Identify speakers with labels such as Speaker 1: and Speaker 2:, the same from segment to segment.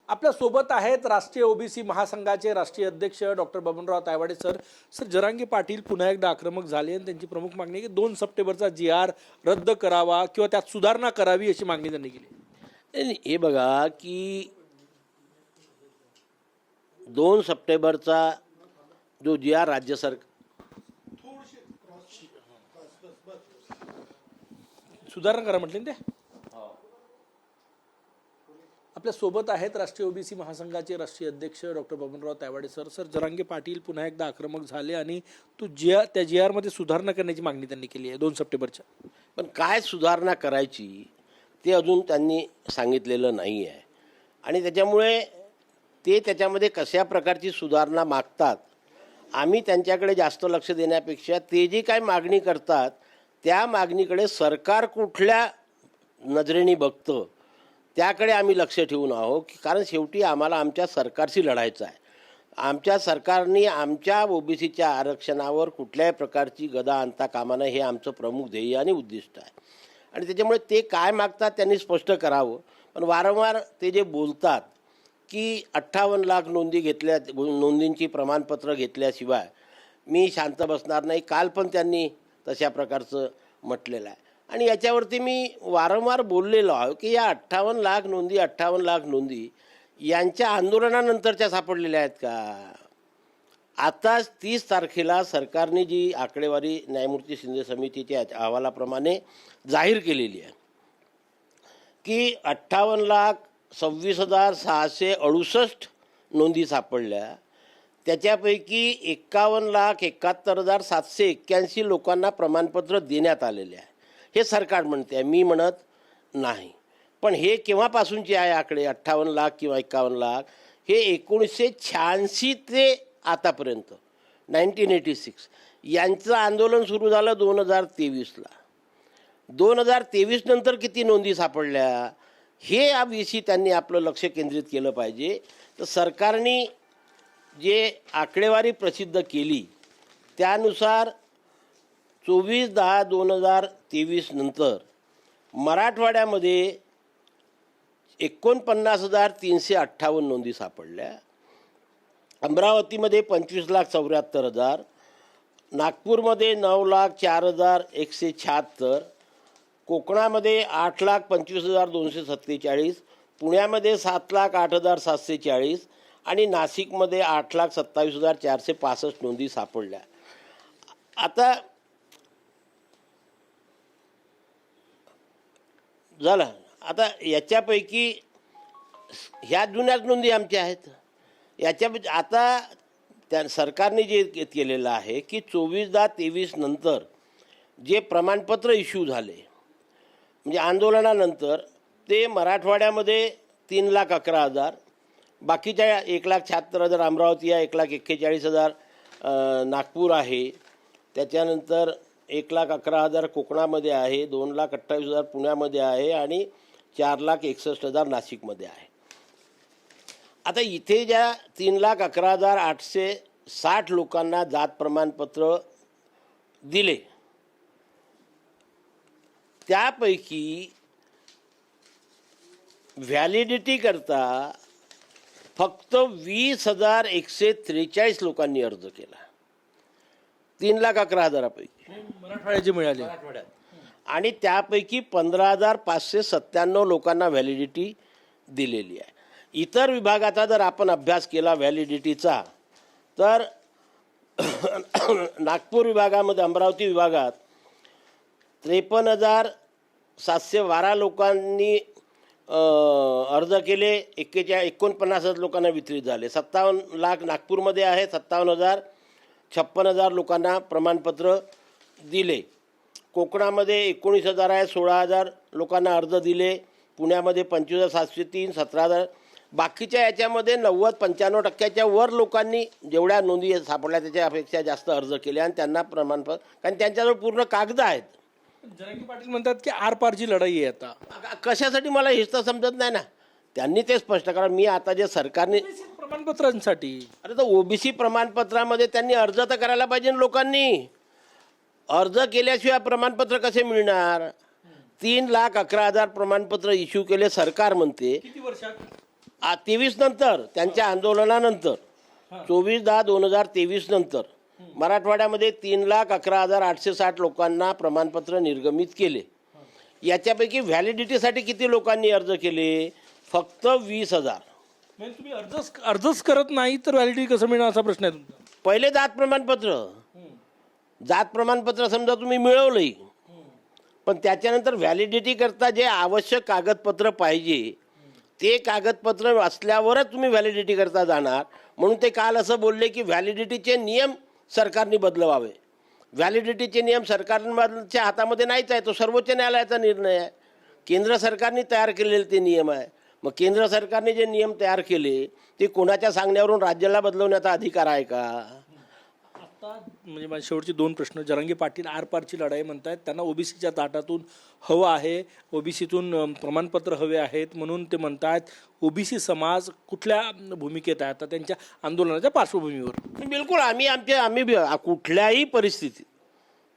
Speaker 1: आपल्या सोबत आहेत राष्ट्रीय ओबीसी महासंघाचे राष्ट्रीय अध्यक्ष डॉक्टर बबनराव तायवाडे सर. जरांगे पाटील पुन्हा एकदा आक्रमक झाले आणि त्यांची प्रमुख मागणी आहे की 2 सप्टेंबरचा GR रद्द करावा किंवा त्यात सुधारणा करावी अशी मागणी त्यांनी केली.
Speaker 2: नाही, हे बघा की 2 सप्टेंबरचा जो GR राज्य सरकार
Speaker 1: सुधारणा करा म्हटले ना ते. आपल्या सोबत आहेत राष्ट्रीय ओबीसी महासंघाचे राष्ट्रीय अध्यक्ष डॉक्टर बबनराव तायवाडे सर. जरांगे पाटील पुन्हा एकदा आक्रमक झाले आणि त्या GR मध्ये सुधारणा करण्याची मागणी त्यांनी केली आहे 2 सप्टेंबरच्या.
Speaker 2: पण काय सुधारणा करायची ते अजून त्यांनी सांगितलेलं नाही आहे आणि त्याच्यामुळे ते त्याच्यामध्ये कशा प्रकारची सुधारणा मागतात आम्ही त्यांच्याकडे जास्त लक्ष देण्यापेक्षा ते जी काय मागणी करतात त्या मागणीकडे सरकार कुठल्या नजरेने बघतं त्याकडे आम्ही लक्ष ठेवून आहोत. कारण शेवटी आम्हाला आमच्या सरकारशी लढायचं आहे. आमच्या सरकारने आमच्या ओबीसीच्या आरक्षणावर कुठल्याही प्रकारची गदा आणता कामा नये हे आमचं प्रमुख ध्येय आणि उद्दिष्ट आहे. आणि त्याच्यामुळे ते काय मागतात त्यांनी स्पष्ट करावं. पण वारंवार ते जे बोलतात की 58 लाख नोंदींची प्रमाणपत्र घेतल्याशिवाय मी शांत बसणार नाही, काल पण त्यांनी तशा प्रकारचं म्हटलेलं आहे. आणि याच्यावरती मी वारंवार बोललेलो आहे की या 58 लाख नोंदी यांच्या आंदोलनानंतरच्या सापडलेल्या आहेत का? आता 30 तारखेला सरकारने जी आकडेवारी न्यायमूर्ती शिंदे समितीच्या अहवालाप्रमाणे जाहीर केलेली आहे की 58,26,668 नोंदी सापडल्या. त्याच्यापैकी 51,71,781 लोकांना प्रमाणपत्र देण्यात आलेले आहे. हे सरकार म्हणते आहे, मी म्हणत नाही. पण हे केव्हापासूनचे आहे आकडे 58 लाख किंवा 51 लाख? हे 1986 ते आतापर्यंत 1986 यांचं आंदोलन सुरू झालं 2023ला. 2023 नंतर किती नोंदी सापडल्या हे याविषयी त्यांनी आपलं लक्ष केंद्रित केलं पाहिजे. तर सरकारने जे आकडेवारी प्रसिद्ध केली त्यानुसार 24/10/2023 नंतर मराठवाड्यामध्ये 49,358 नोंदी सापडल्या. अमरावतीमध्ये 25,74,000, नागपूरमध्ये 9,04,176, कोकणामध्ये 8,25,247, पुण्यामध्ये 7,08,740 आणि नाशिकमध्ये 8,27,465 नोंदी सापडल्या. आता झालं. आता याच्यापैकी ह्या जुन्याच नोंदी आमच्या आहेत. आता त्या सरकारने जे केलेलं आहे की 24/10/23 नंतर जे प्रमाणपत्र इश्यू झाले म्हणजे आंदोलनानंतर ते मराठवाड्यामध्ये 3,11,000, बाकीच्या 1,76,000 अमरावती आहे, 1,41,000 नागपूर आहे, त्याच्यानंतर 1,11,000 कोकणामध्ये आहे, 2,28,000 पुण्यामध्ये आहे आणि 4,61,000 नाशिकमध्ये आहे. आता इथे ज्या 3,11,860 लोकांना जात प्रमाणपत्र दिले त्यापैकी व्हॅलिडिटी करता फक्त 20,143 लोकांनी अर्ज केला 3,11,000 पैकी
Speaker 1: मराठवाड्याचे मिळाले.
Speaker 2: आणि त्यापैकी 15,597 लोकांना व्हॅलिडिटी दिलेली आहे. इतर विभागाचा जर आपण अभ्यास केला व्हॅलिडिटीचा तर नागपूर विभागामध्ये, अमरावती विभागात 53,712 लोकांनी अर्ज केले, 49,000 लोकांना वितरित झाले. 57 लाख नागपूरमध्ये आहे, 57,056 लोकांना प्रमाणपत्र दिले. कोकणामध्ये 19,000 आहे, 16,000 लोकांना अर्ज दिले. पुण्यामध्ये 25,703, 17,000. बाकीच्या याच्यामध्ये 90-95% वर लोकांनी जेवढ्या नोंदी सापडल्या त्याच्यापेक्षा जास्त अर्ज केले आणि त्यांना प्रमाणपत्र, कारण त्यांच्याजवळ पूर्ण कागद आहेत.
Speaker 1: जरांगे पाटील म्हणतात की आरपारची लढाई आहे आता.
Speaker 2: कशासाठी मला हेच तर समजत नाही ना. त्यांनी ते स्पष्ट करा. मी आता जे सरकारने
Speaker 1: प्रमाणपत्रांसाठी,
Speaker 2: अरे तर ओबीसी प्रमाणपत्रामध्ये त्यांनी अर्ज तर करायला पाहिजे. लोकांनी अर्ज केल्याशिवाय प्रमाणपत्र कसे मिळणार? 3,11,000 प्रमाणपत्र इश्यू केले सरकार म्हणते.
Speaker 1: किती वर्षात?
Speaker 2: 23 नंतर त्यांच्या आंदोलनानंतर 24/10/2023 नंतर मराठवाड्यामध्ये 3,11,860 लोकांना प्रमाणपत्र निर्गमित केले. याच्यापैकी व्हॅलिडिटीसाठी किती लोकांनी अर्ज केले? फक्त 20,000.
Speaker 1: म्हणजे तुम्ही अर्जच करत नाही तर व्हॅलिडिटी कसं मिळणार असा प्रश्न आहे तुमचा.
Speaker 2: पहिले जात प्रमाणपत्र समजा तुम्ही मिळवलंही, पण त्याच्यानंतर व्हॅलिडिटी करता जे आवश्यक कागदपत्र पाहिजे ते कागदपत्र असल्यावरच तुम्ही व्हॅलिडिटी करता जाणार. म्हणून ते काल असं बोलले की व्हॅलिडिटीचे नियम सरकारने बदलवावे. व्हॅलिडिटीचे नियम सरकारच्या हातामध्ये नाहीच आहे, तो सर्वोच्च न्यायालयाचा निर्णय आहे. केंद्र सरकारने तयार केलेले ते नियम आहे. मग केंद्र सरकारने जे नियम तयार केले ते कोणाच्या सांगण्यावरून राज्याला बदलवण्याचा अधिकार आहे का?
Speaker 1: आता म्हणजे माझे शेवटचे 2 प्रश्न. जरांगे पाटील आरपारची लढाई म्हणतायत, त्यांना ओबीसीच्या ताटातून हवं आहे, ओबीसीतून प्रमाणपत्र हवे आहेत म्हणून ते म्हणतायत. ओबीसी समाज कुठल्या भूमिकेत आहे आता त्यांच्या आंदोलनाच्या पार्श्वभूमीवर?
Speaker 2: बिलकुल आम्ही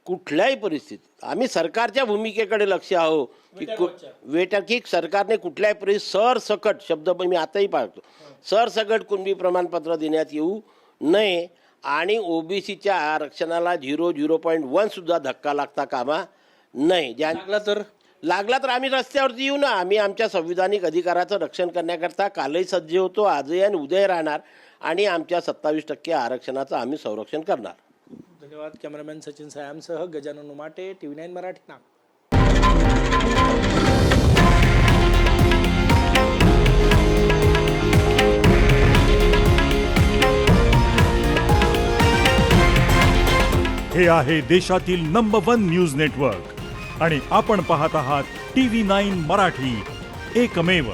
Speaker 2: कुठल्याही परिस्थितीत आम्ही सरकारच्या भूमिकेकडे लक्ष आहो की सरकारने कुठल्याही परिस्थितीत सरसकट शब्द मी आताही पाहतो, सरसकट कुणबी प्रमाणपत्र देण्यात येऊ नये आणि ओबीसीच्या आरक्षणाला 0.1 सुद्धा धक्का लागता कामा नये. लागला तर आम्ही रस्त्यावरती येऊ ना. आम्ही आमच्या संविधानिक अधिकाराचं रक्षण करण्याकरता कालही सज्ज होतो, आजही आणि उद्याही राहणार आणि आमच्या 27% आरक्षणाचं आम्ही संरक्षण करणार.
Speaker 1: धन्यवाद. कॅमेरामॅन सचिन सायामसह गजानन उमाटे, TV9 मराठी, नागपूर.
Speaker 3: हे आहे देशातील नंबर 1 न्यूज नेटवर्क आणि आपण पाहत आहात TV9 मराठी, एकमेव.